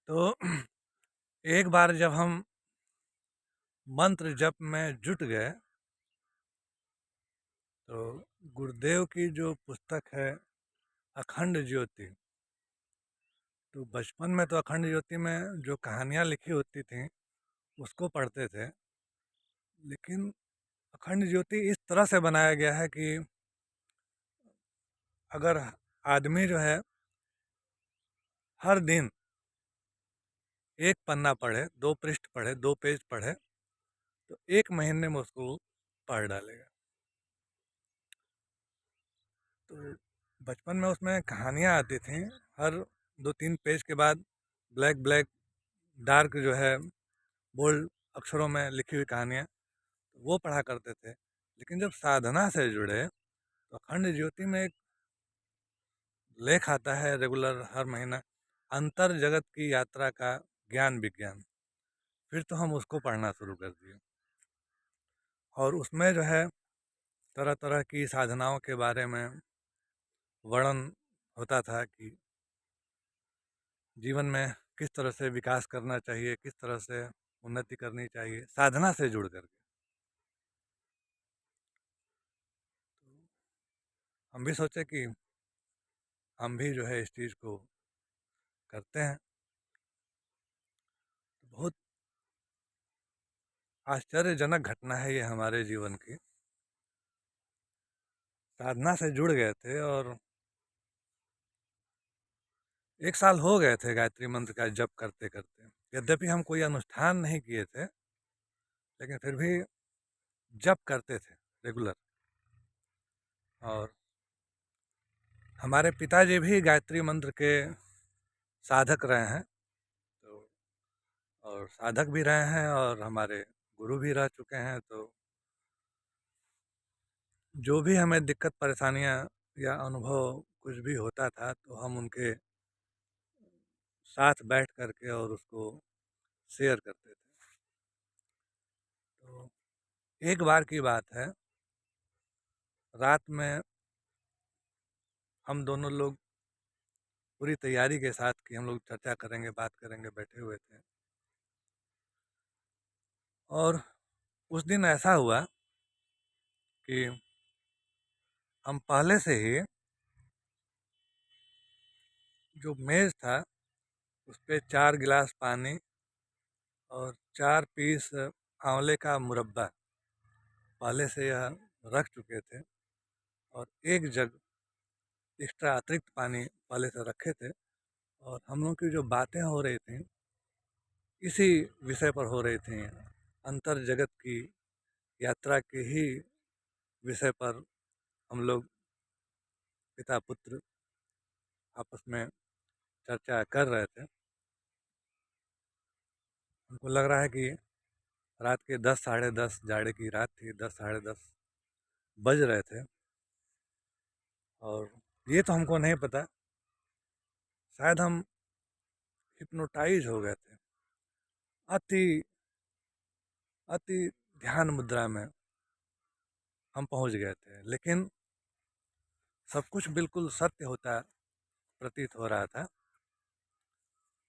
तो एक बार जब हम मंत्र जप में जुट गए तो गुरुदेव की जो पुस्तक है अखंड ज्योति, तो बचपन में तो अखंड ज्योति में जो कहानियाँ लिखी होती थीं उसको पढ़ते थे। लेकिन अखंड ज्योति इस तरह से बनाया गया है कि अगर आदमी जो है हर दिन एक पन्ना पढ़े, 2 पृष्ठ पढ़े, 2 पेज पढ़े, तो 1 महीने में उसको पढ़ डालेगा। तो बचपन में उसमें कहानियाँ आती थीं, हर 2-3 पेज के बाद ब्लैक ब्लैक डार्क जो है बोल्ड अक्षरों में लिखी हुई कहानियाँ, वो पढ़ा करते थे। लेकिन जब साधना से जुड़े तो अखंड ज्योति में एक लेख आता है रेगुलर हर महीना, अंतर जगत की यात्रा का ज्ञान विज्ञान। फिर तो हम उसको पढ़ना शुरू कर दिए और उसमें जो है तरह तरह की साधनाओं के बारे में वर्णन होता था कि जीवन में किस तरह से विकास करना चाहिए, किस तरह से उन्नति करनी चाहिए साधना से जुड़ करके। हम भी सोचे कि हम भी जो है इस चीज़ को करते हैं। बहुत आश्चर्यजनक घटना है ये हमारे जीवन की। साधना से जुड़ गए थे और 1 साल हो गए थे गायत्री मंत्र का जप करते करते। यद्यपि हम कोई अनुष्ठान नहीं किए थे, लेकिन फिर भी जप करते थे रेगुलर। और हमारे पिताजी भी गायत्री मंत्र के साधक रहे हैं, तो और साधक भी रहे हैं और हमारे गुरु भी रह चुके हैं। तो जो भी हमें दिक्कत परेशानियां या अनुभव कुछ भी होता था तो हम उनके साथ बैठ करके और उसको शेयर करते थे। तो एक बार की बात है, रात में हम दोनों लोग पूरी तैयारी के साथ कि हम लोग चर्चा करेंगे, बात करेंगे, बैठे हुए थे। और उस दिन ऐसा हुआ कि हम पहले से ही जो मेज़ था उस पे 4 गिलास पानी और 4 पीस आंवले का मुरब्बा पहले से यह रख चुके थे और एक जग एक्स्ट्रा अतिरिक्त पानी पहले से रखे थे। और हम लोग की जो बातें हो रही थी इसी विषय पर हो रही थी, अंतर जगत की यात्रा के ही विषय पर हम लोग पिता पुत्र आपस में चर्चा कर रहे थे। हमको लग रहा है कि रात के 10 साढ़े 10, जाड़े की रात थी, 10 साढ़े 10 बज रहे थे। और ये तो हमको नहीं पता, शायद हम हिप्नोटाइज हो गए थे, अति अति ध्यान मुद्रा में हम पहुंच गए थे। लेकिन सब कुछ बिल्कुल सत्य होता प्रतीत हो रहा था।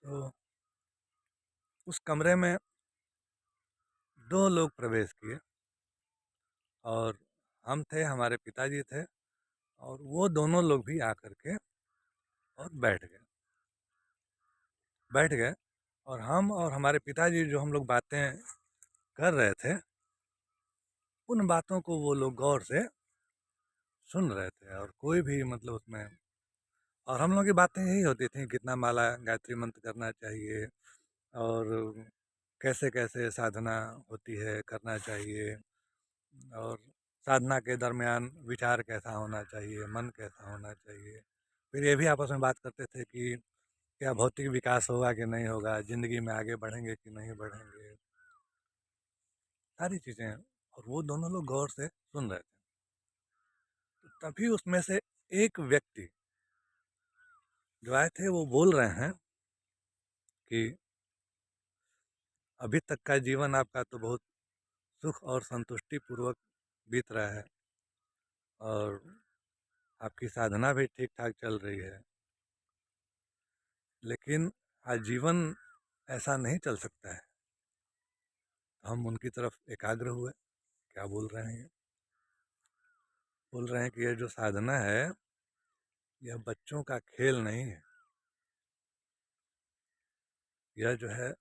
तो उस कमरे में 2 लोग प्रवेश किए और हम थे, हमारे पिताजी थे, और वो दोनों लोग भी आकर के और बैठ गए। और हम और हमारे पिताजी जो हम लोग बातें कर रहे थे उन बातों को वो लोग गौर से सुन रहे थे और कोई भी मतलब उसमें। और हम लोग की बातें यही होती थी, कितना माला गायत्री मंत्र करना चाहिए और कैसे कैसे साधना होती है, करना चाहिए, और साधना के दरमियान विचार कैसा होना चाहिए, मन कैसा होना चाहिए। फिर ये भी आपस में बात करते थे कि क्या भौतिक विकास होगा कि नहीं होगा, ज़िंदगी में आगे बढ़ेंगे कि नहीं बढ़ेंगे, सारी चीज़ें। और वो दोनों लोग गौर से सुन रहे थे। तो तभी उसमें से एक व्यक्ति जो आए थे वो बोल रहे हैं कि अभी तक का जीवन आपका तो बहुत सुख और संतुष्टि पूर्वक बीत रहा है और आपकी साधना भी ठीक ठाक चल रही है, लेकिन आजीवन ऐसा नहीं चल सकता है। तो हम उनकी तरफ एकाग्र हुए। क्या बोल रहे हैं ये? बोल रहे हैं कि ये जो साधना है यह बच्चों का खेल नहीं है, यह जो है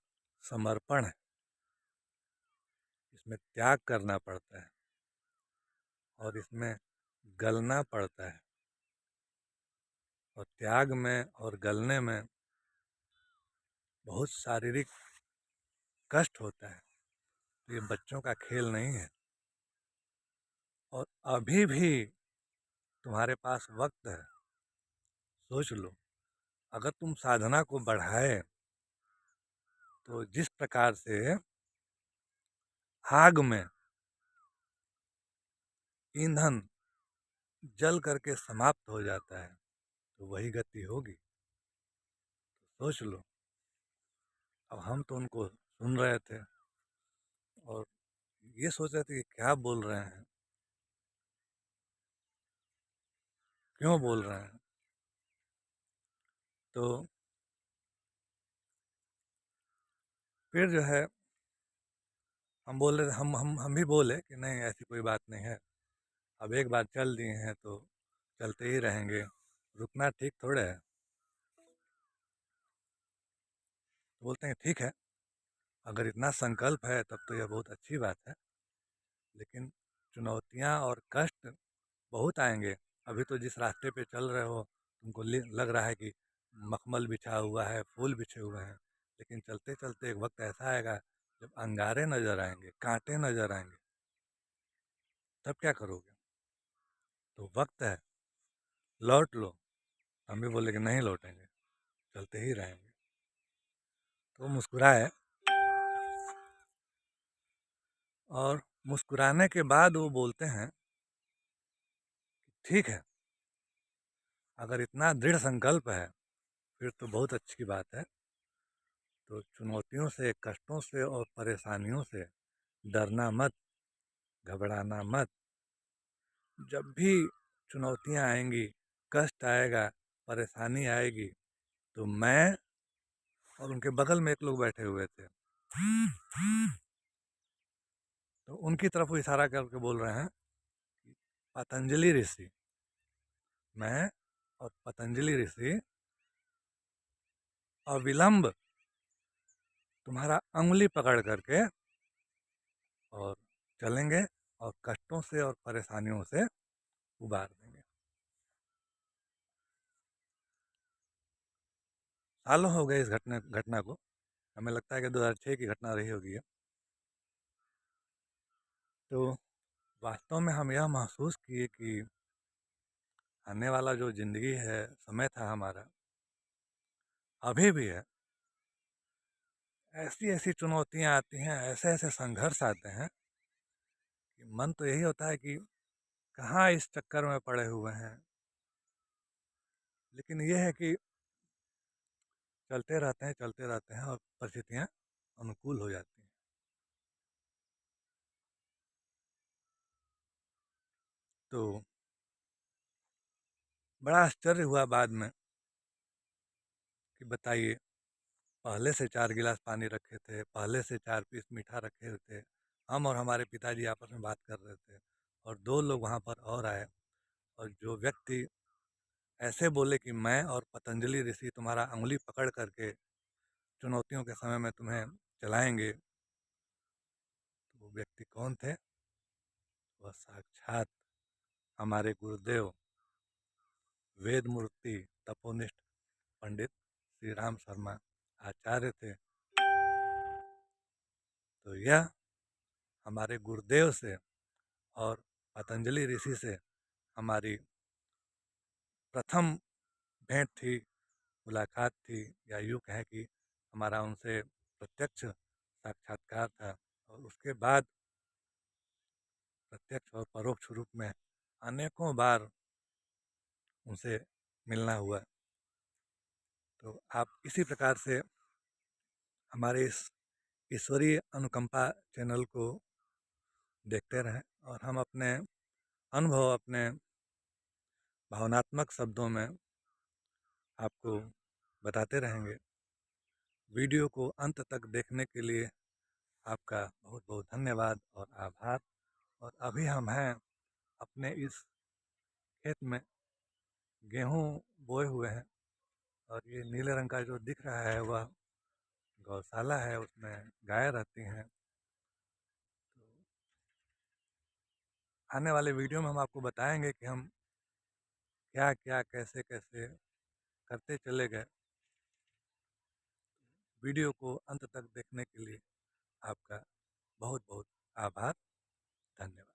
समर्पण है। इसमें त्याग करना पड़ता है और इसमें गलना पड़ता है, और त्याग में और गलने में बहुत शारीरिक कष्ट होता है। तो ये बच्चों का खेल नहीं है। और अभी भी तुम्हारे पास वक्त है। सोच लो, अगर तुम साधना को बढ़ाए तो जिस प्रकार से आग में ईंधन जल करके समाप्त हो जाता है, तो वही गति होगी। सोच लो। अब हम तो उनको सुन रहे थे और ये सोच रहे थे कि क्या बोल रहे हैं, क्यों बोल रहे हैं। तो फिर जो है हम बोले, हम भी बोले कि नहीं, ऐसी कोई बात नहीं है। अब एक बार चल दिए हैं तो चलते ही रहेंगे, रुकना ठीक थोड़े है। तो बोलते हैं ठीक है, अगर इतना संकल्प है तब तो यह बहुत अच्छी बात है, लेकिन चुनौतियाँ और कष्ट बहुत आएंगे। अभी तो जिस रास्ते पे चल रहे हो तुमको लग रहा है कि मखमल बिछा हुआ है, फूल बिछे हुए हैं, लेकिन चलते चलते एक वक्त ऐसा आएगा जब अंगारे नजर आएंगे, कांटे नजर आएंगे। तब क्या करोगे? तो वक्त है, लौट लो। हम भी बोले कि नहीं लौटेंगे, चलते ही रहेंगे। तो वो मुस्कुराए, और मुस्कुराने के बाद वो बोलते हैं ठीक है, अगर इतना दृढ़ संकल्प है फिर तो बहुत अच्छी बात है। तो चुनौतियों से, कष्टों से और परेशानियों से डरना मत, घबराना मत। जब भी चुनौतियाँ आएंगी, कष्ट आएगा, परेशानी आएगी, तो मैं और उनके बगल में एक लोग बैठे हुए थे, तो उनकी तरफ वो इशारा करके बोल रहे हैं कि पतंजलि ऋषि, मैं और पतंजलि ऋषि अविलंब तुम्हारा अंगुली पकड़ करके और चलेंगे और कष्टों से और परेशानियों से उबार देंगे। सालों हो गए इस घटना को। हमें लगता है कि 2006 की घटना रही होगी ये। तो वास्तव में हम यह महसूस किए कि आने वाला जो ज़िंदगी है, समय था हमारा, अभी भी है। ऐसी ऐसी चुनौतियाँ आती हैं, ऐसे ऐसे संघर्ष आते हैं कि मन तो यही होता है कि कहाँ इस चक्कर में पड़े हुए हैं। लेकिन ये है कि चलते रहते हैं और परिस्थितियाँ अनुकूल हो जाती हैं। तो बड़ा आश्चर्य हुआ बाद में कि बताइए, पहले से 4 गिलास पानी रखे थे, पहले से 4 पीस मीठा रखे थे। हम और हमारे पिताजी आपस में बात कर रहे थे और 2 लोग वहाँ पर और आए, और जो व्यक्ति ऐसे बोले कि मैं और पतंजलि ऋषि तुम्हारा अंगुली पकड़ करके चुनौतियों के समय में तुम्हें चलाएंगे, तो वो व्यक्ति कौन थे? वह साक्षात हमारे गुरुदेव, वेद मूर्ति, तपोनिष्ठ पंडित श्री राम शर्मा आचार्य थे। तो यह हमारे गुरुदेव से और पतंजलि ऋषि से हमारी प्रथम भेंट थी, मुलाकात थी, या यूँ कहें कि हमारा उनसे प्रत्यक्ष साक्षात्कार था। और उसके बाद प्रत्यक्ष और परोक्ष रूप में अनेकों बार उनसे मिलना हुआ। तो आप इसी प्रकार से हमारे इस ईश्वरीय अनुकंपा चैनल को देखते रहें, और हम अपने अनुभव, अपने भावनात्मक शब्दों में आपको बताते रहेंगे। वीडियो को अंत तक देखने के लिए आपका बहुत बहुत धन्यवाद और आभार। और अभी हम हैं अपने इस खेत में, गेहूँ बोए हुए हैं और ये नीले रंग का जो दिख रहा है वह गौशाला है, उसमें गाय रहती हैं। तो आने वाले वीडियो में हम आपको बताएंगे कि हम क्या क्या कैसे कैसे करते चले गए। वीडियो को अंत तक देखने के लिए आपका बहुत बहुत आभार, धन्यवाद।